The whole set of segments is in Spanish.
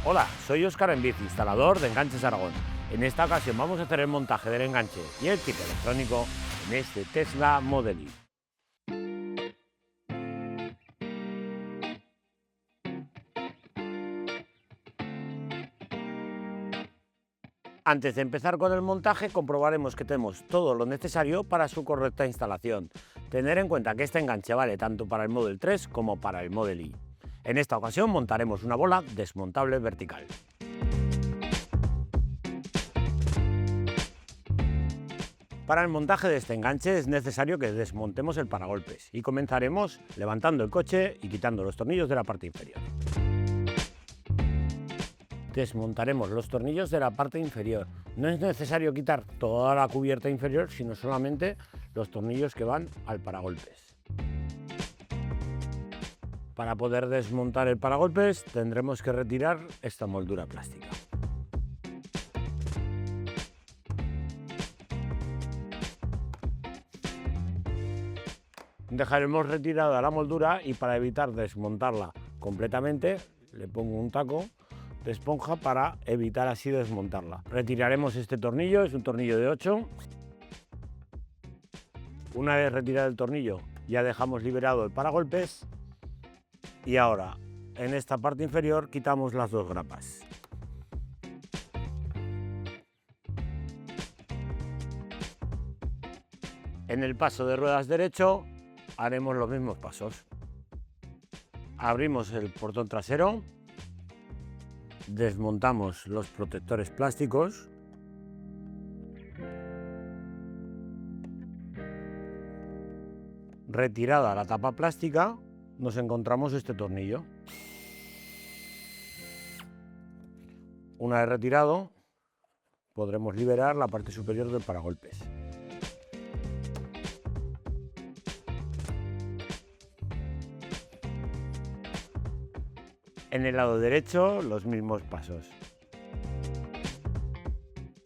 Hola, soy Óscar Enviz, instalador de Enganches Aragón. En esta ocasión vamos a hacer el montaje del enganche y el kit electrónico en este Tesla Model Y. Antes de empezar con el montaje, comprobaremos que tenemos todo lo necesario para su correcta instalación. Tener en cuenta que este enganche vale tanto para el Model 3 como para el Model Y. En esta ocasión montaremos una bola desmontable vertical. Para el montaje de este enganche es necesario que desmontemos el paragolpes y comenzaremos levantando el coche y quitando los tornillos de la parte inferior. Desmontaremos los tornillos de la parte inferior. No es necesario quitar toda la cubierta inferior, sino solamente los tornillos que van al paragolpes. Para poder desmontar el paragolpes tendremos que retirar esta moldura plástica. Dejaremos retirada la moldura y para evitar desmontarla completamente le pongo un taco de esponja para evitar así desmontarla. Retiraremos este tornillo, es un tornillo de 8. Una vez retirado el tornillo ya dejamos liberado el paragolpes y ahora en esta parte inferior quitamos las dos grapas. En el paso de ruedas derecho haremos los mismos pasos. Abrimos el portón trasero, desmontamos los protectores plásticos, retirada la tapa plástica, nos encontramos este tornillo. Una vez retirado, podremos liberar la parte superior del paragolpes. En el lado derecho, los mismos pasos.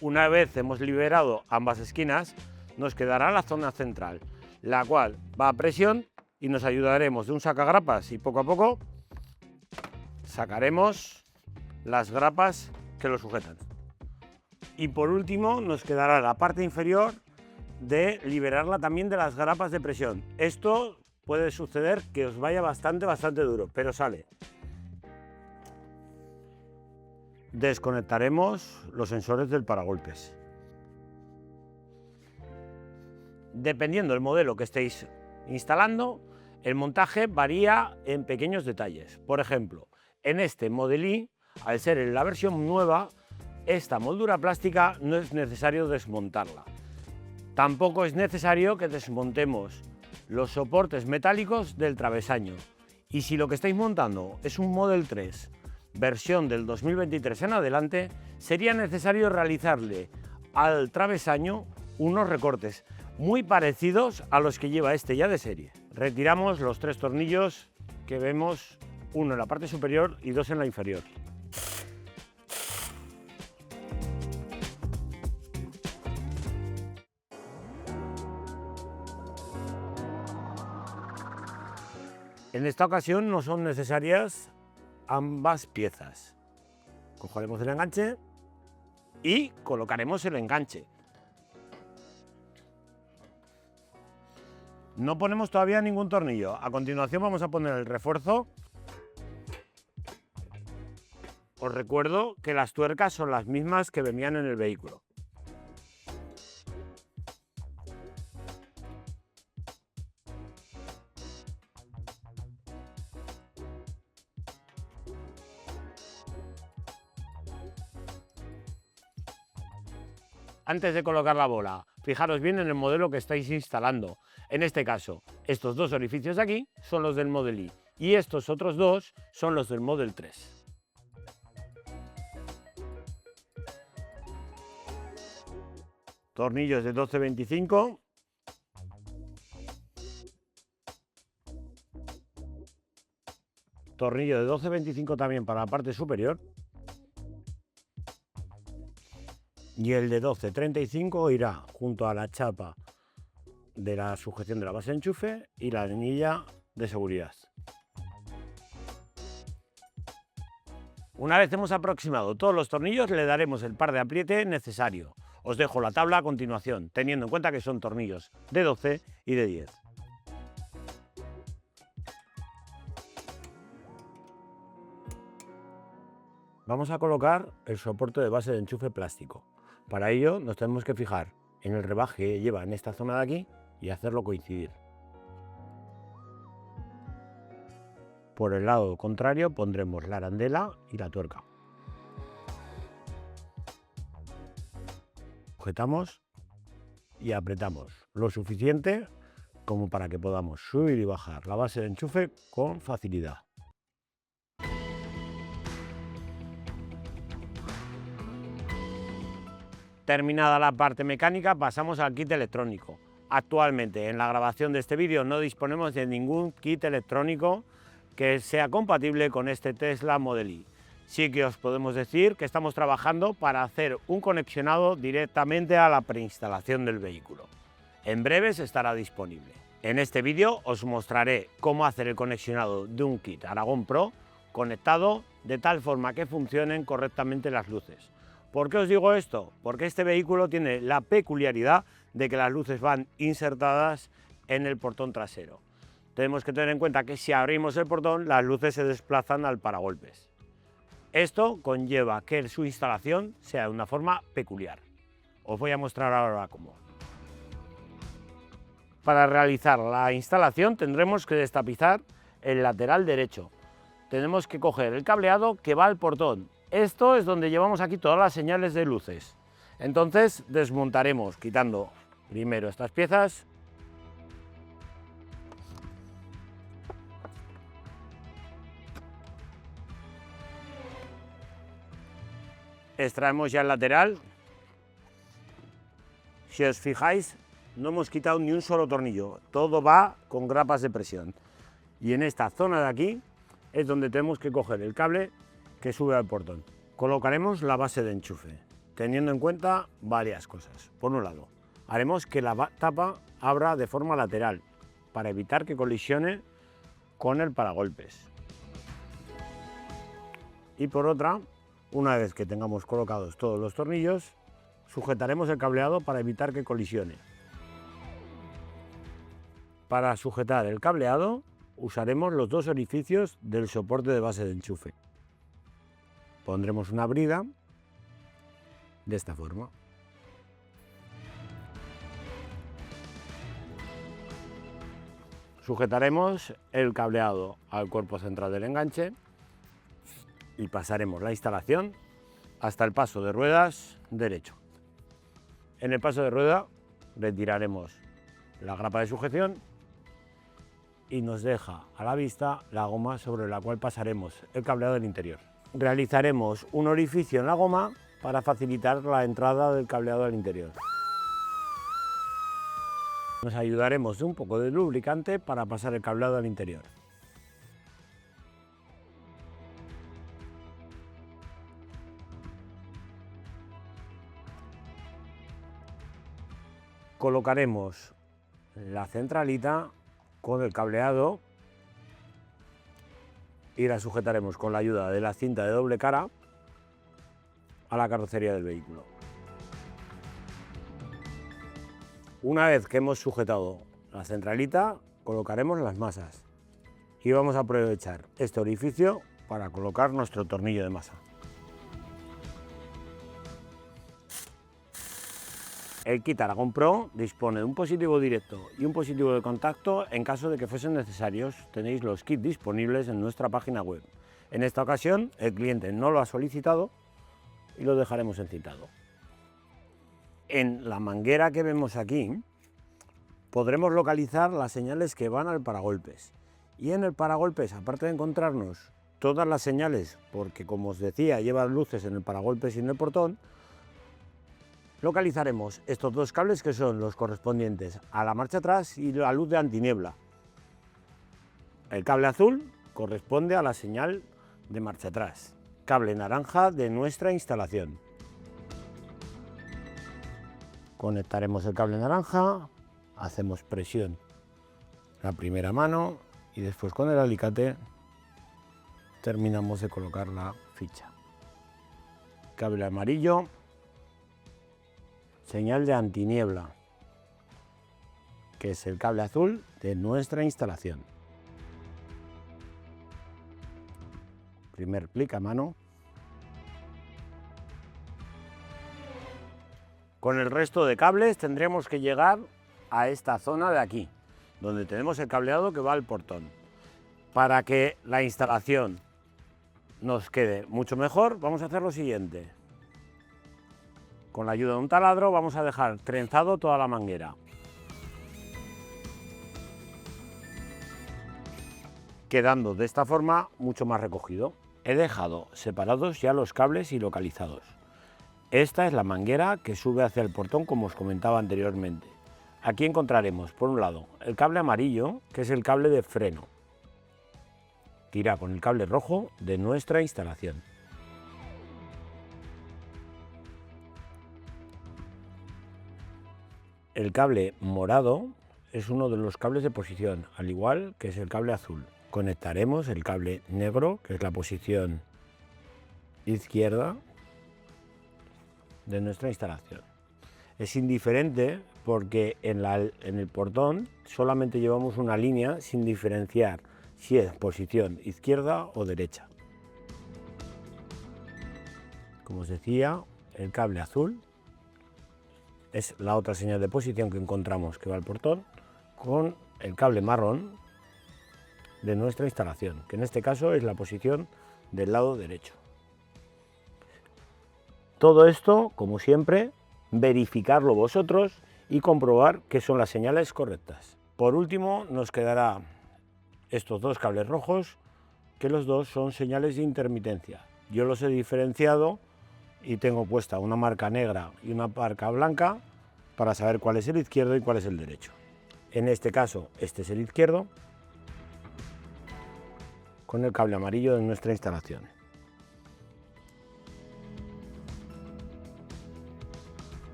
Una vez hemos liberado ambas esquinas, nos quedará la zona central, la cual va a presión y nos ayudaremos de un sacagrapas y poco a poco sacaremos las grapas que lo sujetan. Y por último nos quedará la parte inferior de liberarla también de las grapas de presión. Esto puede suceder que os vaya bastante duro, pero sale. Desconectaremos los sensores del paragolpes. Dependiendo del modelo que estéis instalando, el montaje varía en pequeños detalles. Por ejemplo, en este Model Y, al ser en la versión nueva, esta moldura plástica no es necesario desmontarla. Tampoco es necesario que desmontemos los soportes metálicos del travesaño. Y si lo que estáis montando es un Model 3 versión del 2023 en adelante, sería necesario realizarle al travesaño unos recortes muy parecidos a los que lleva este ya de serie. Retiramos los 3 tornillos que vemos, uno en la parte superior y 2 en la inferior. En esta ocasión no son necesarias ambas piezas. Cogeremos el enganche y colocaremos el enganche. No ponemos todavía ningún tornillo. A continuación vamos a poner el refuerzo. Os recuerdo que las tuercas son las mismas que venían en el vehículo. Antes de colocar la bola, fijaros bien en el modelo que estáis instalando. En este caso, estos dos orificios de aquí son los del Model Y y estos otros dos son los del Model 3. Tornillos de 12-25. Tornillo de 12-25 también para la parte superior. Y el de 12-35 irá junto a la chapa de la sujeción de la base de enchufe y la anilla de seguridad. Una vez hemos aproximado todos los tornillos, le daremos el par de apriete necesario. Os dejo la tabla a continuación, teniendo en cuenta que son tornillos de 12 y de 10. Vamos a colocar el soporte de base de enchufe plástico. Para ello nos tenemos que fijar en el rebaje que lleva en esta zona de aquí y hacerlo coincidir. Por el lado contrario pondremos la arandela y la tuerca. Sujetamos y apretamos lo suficiente como para que podamos subir y bajar la base de enchufe con facilidad. Terminada la parte mecánica, pasamos al kit electrónico. Actualmente en la grabación de este vídeo no disponemos de ningún kit electrónico que sea compatible con este Tesla Model Y. Sí que os podemos decir que estamos trabajando para hacer un conexionado directamente a la preinstalación del vehículo. En breves estará disponible. En este vídeo os mostraré cómo hacer el conexionado de un kit Aragon Pro conectado de tal forma que funcionen correctamente las luces. ¿Por qué os digo esto? Porque este vehículo tiene la peculiaridad de que las luces van insertadas en el portón trasero. Tenemos que tener en cuenta que si abrimos el portón, las luces se desplazan al paragolpes. Esto conlleva que su instalación sea de una forma peculiar. Os voy a mostrar ahora cómo. Para realizar la instalación tendremos que destapizar el lateral derecho. Tenemos que coger el cableado que va al portón. Esto es donde llevamos aquí todas las señales de luces. Entonces desmontaremos quitando primero estas piezas. Extraemos ya el lateral. Si os fijáis, no hemos quitado ni un solo tornillo. Todo va con grapas de presión. Y en esta zona de aquí es donde tenemos que coger el cable que sube al portón. Colocaremos la base de enchufe, teniendo en cuenta varias cosas. Por un lado, haremos que la tapa abra de forma lateral para evitar que colisione con el paragolpes. Y por otra, una vez que tengamos colocados todos los tornillos, sujetaremos el cableado para evitar que colisione. Para sujetar el cableado usaremos los dos orificios del soporte de base de enchufe. Pondremos una brida de esta forma. Sujetaremos el cableado al cuerpo central del enganche y pasaremos la instalación hasta el paso de ruedas derecho. En el paso de rueda retiraremos la grapa de sujeción y nos deja a la vista la goma sobre la cual pasaremos el cableado del interior. Realizaremos un orificio en la goma para facilitar la entrada del cableado al interior. Nos ayudaremos de un poco de lubricante para pasar el cableado al interior. Colocaremos la centralita con el cableado y la sujetaremos con la ayuda de la cinta de doble cara a la carrocería del vehículo. Una vez que hemos sujetado la centralita, colocaremos las masas y vamos a aprovechar este orificio para colocar nuestro tornillo de masa. El kit Aragon Pro dispone de un positivo directo y un positivo de contacto en caso de que fuesen necesarios. Tenéis los kits disponibles en nuestra página web. En esta ocasión el cliente no lo ha solicitado y lo dejaremos encintado. En la manguera que vemos aquí podremos localizar las señales que van al paragolpes. Y en el paragolpes, aparte de encontrarnos todas las señales, porque como os decía lleva luces en el paragolpes y en el portón, localizaremos estos dos cables que son los correspondientes a la marcha atrás y la luz de antiniebla. El cable azul corresponde a la señal de marcha atrás, cable naranja de nuestra instalación. Conectaremos el cable naranja, hacemos presión la primera mano y después con el alicate terminamos de colocar la ficha. cable amarillo, señal de antiniebla, que es el cable azul de nuestra instalación. Primer plica a mano. Con el resto de cables tendremos que llegar a esta zona de aquí, donde tenemos el cableado que va al portón. Para que la instalación nos quede mucho mejor, vamos a hacer lo siguiente. Con la ayuda de un taladro vamos a dejar trenzado toda la manguera, quedando de esta forma mucho más recogido. He dejado separados ya los cables y localizados. Esta es la manguera que sube hacia el portón, como os comentaba anteriormente. Aquí encontraremos, por un lado, el cable amarillo, que es el cable de freno, que irá con el cable rojo de nuestra instalación. El cable morado es uno de los cables de posición, al igual que es el cable azul. Conectaremos el cable negro, que es la posición izquierda de nuestra instalación. Es indiferente porque en el portón solamente llevamos una línea sin diferenciar si es posición izquierda o derecha. Como os decía, el cable azul es la otra señal de posición que encontramos que va al portón, con el cable marrón de nuestra instalación, que en este caso es la posición del lado derecho. Todo esto, como siempre, verificarlo vosotros y comprobar que son las señales correctas. Por último, nos quedará estos dos cables rojos, que los dos son señales de intermitencia. Yo los he diferenciado y tengo puesta una marca negra y una marca blanca para saber cuál es el izquierdo y cuál es el derecho. En este caso, este es el izquierdo, con el cable amarillo de nuestra instalación.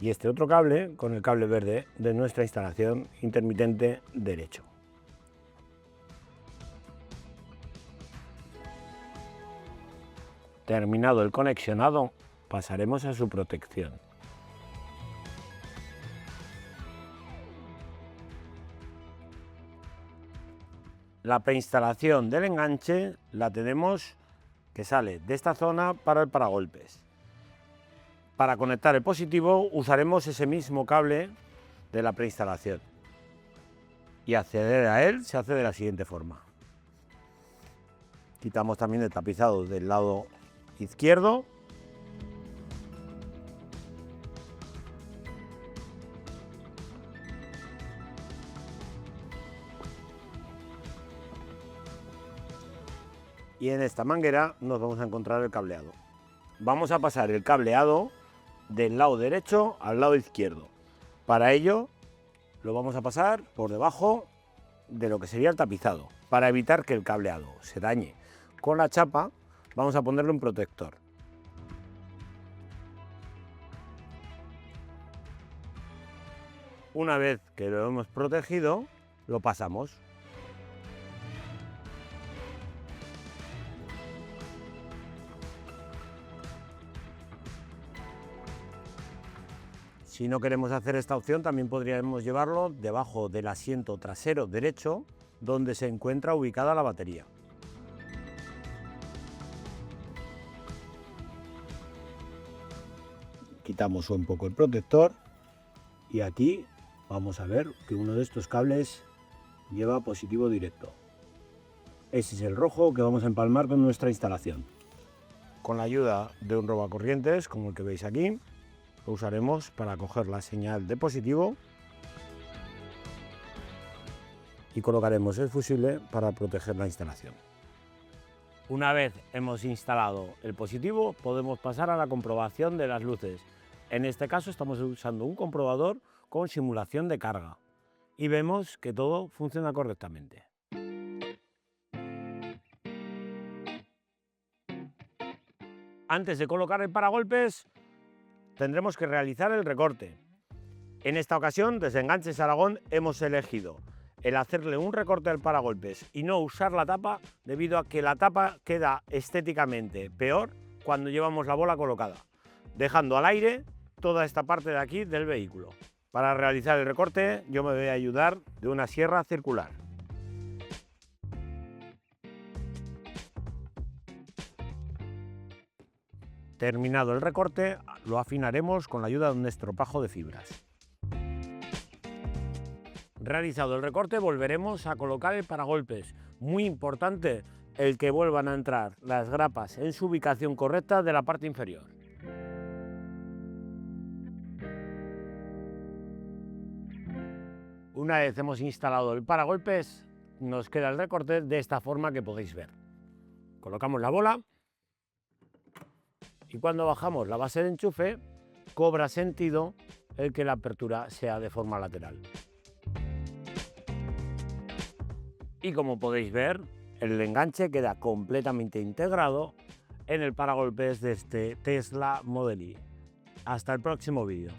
Y este otro cable con el cable verde de nuestra instalación intermitente derecho. Terminado el conexionado, pasaremos a su protección. La preinstalación del enganche la tenemos que sale de esta zona para el paragolpes. Para conectar el positivo usaremos ese mismo cable de la preinstalación y acceder a él se hace de la siguiente forma. Quitamos también el tapizado del lado izquierdo . Y en esta manguera nos vamos a encontrar el cableado. Vamos a pasar el cableado del lado derecho al lado izquierdo. Para ello lo vamos a pasar por debajo de lo que sería el tapizado. Para evitar que el cableado se dañe con la chapa, vamos a ponerle un protector. Una vez que lo hemos protegido, lo pasamos. Si no queremos hacer esta opción, también podríamos llevarlo debajo del asiento trasero derecho, donde se encuentra ubicada la batería. Quitamos un poco el protector y aquí vamos a ver que uno de estos cables lleva positivo directo. Ese es el rojo que vamos a empalmar con nuestra instalación. Con la ayuda de un robacorrientes, como el que veis aquí, lo usaremos para coger la señal de positivo y colocaremos el fusible para proteger la instalación. Una vez hemos instalado el positivo, podemos pasar a la comprobación de las luces. En este caso estamos usando un comprobador con simulación de carga y vemos que todo funciona correctamente. Antes de colocar el paragolpes, tendremos que realizar el recorte. En esta ocasión, desde Enganches Aragón, hemos elegido el hacerle un recorte al paragolpes y no usar la tapa, debido a que la tapa queda estéticamente peor cuando llevamos la bola colocada, dejando al aire toda esta parte de aquí del vehículo. Para realizar el recorte yo me voy a ayudar de una sierra circular. Terminado el recorte, lo afinaremos con la ayuda de un estropajo de fibras. Realizado el recorte, volveremos a colocar el paragolpes. Muy importante el que vuelvan a entrar las grapas en su ubicación correcta de la parte inferior. Una vez hemos instalado el paragolpes, nos queda el recorte de esta forma que podéis ver. Colocamos la bola y cuando bajamos la base de enchufe, cobra sentido el que la apertura sea de forma lateral. Y como podéis ver, el enganche queda completamente integrado en el paragolpes de este Tesla Model Y. Hasta el próximo vídeo.